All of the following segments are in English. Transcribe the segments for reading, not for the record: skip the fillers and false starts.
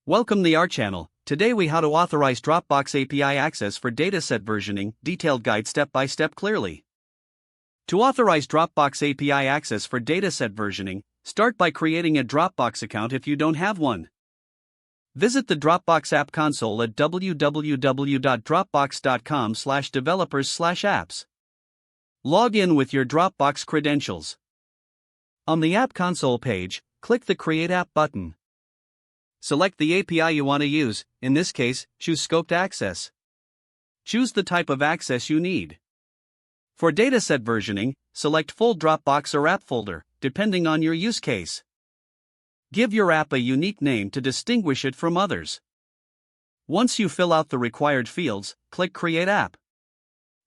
Welcome to our channel. Today we how to authorize Dropbox API access for dataset versioning, detailed guide step by step clearly. To authorize Dropbox API access for dataset versioning, start by creating a Dropbox account if you don't have one. Visit the Dropbox App Console at www.dropbox.com/developers/apps. Log in with your Dropbox credentials. On the App Console page, click the Create App button. Select the API you want to use, in this case, choose Scoped Access. Choose the type of access you need. For dataset versioning, select Full Dropbox or App Folder, depending on your use case. Give your app a unique name to distinguish it from others. Once you fill out the required fields, click Create App.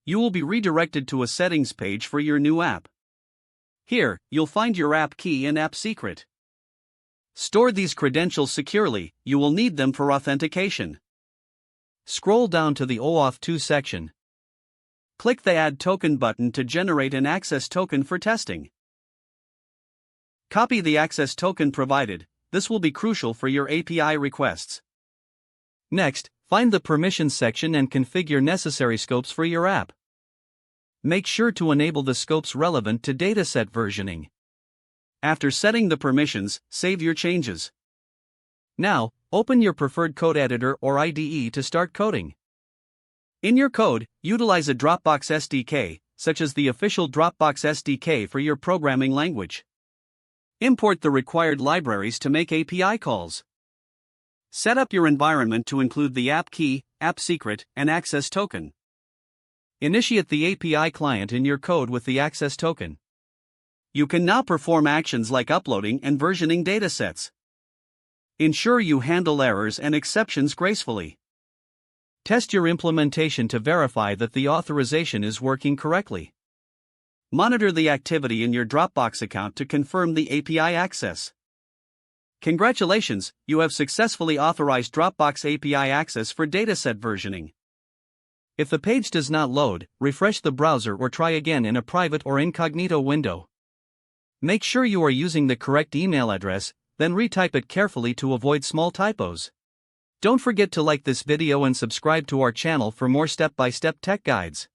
You will be redirected to a settings page for your new app. Here, you'll find your app key and app secret. Store these credentials securely, you will need them for authentication. Scroll down to the OAuth 2 section. Click the Add Token button to generate an access token for testing. Copy the access token provided, this will be crucial for your API requests. Next, find the Permissions section and configure necessary scopes for your app. Make sure to enable the scopes relevant to dataset versioning. After setting the permissions, save your changes. Now, open your preferred code editor or IDE to start coding. In your code, utilize a Dropbox SDK, such as the official Dropbox SDK for your programming language. Import the required libraries to make API calls. Set up your environment to include the app key, app secret, and access token. Initiate the API client in your code with the access token. You can now perform actions like uploading and versioning datasets. Ensure you handle errors and exceptions gracefully. Test your implementation to verify that the authorization is working correctly. Monitor the activity in your Dropbox account to confirm the API access. Congratulations, you have successfully authorized Dropbox API access for dataset versioning. If the page does not load, refresh the browser or try again in a private or incognito window. Make sure you are using the correct email address, then retype it carefully to avoid small typos. Don't forget to like this video and subscribe to our channel for more step-by-step tech guides.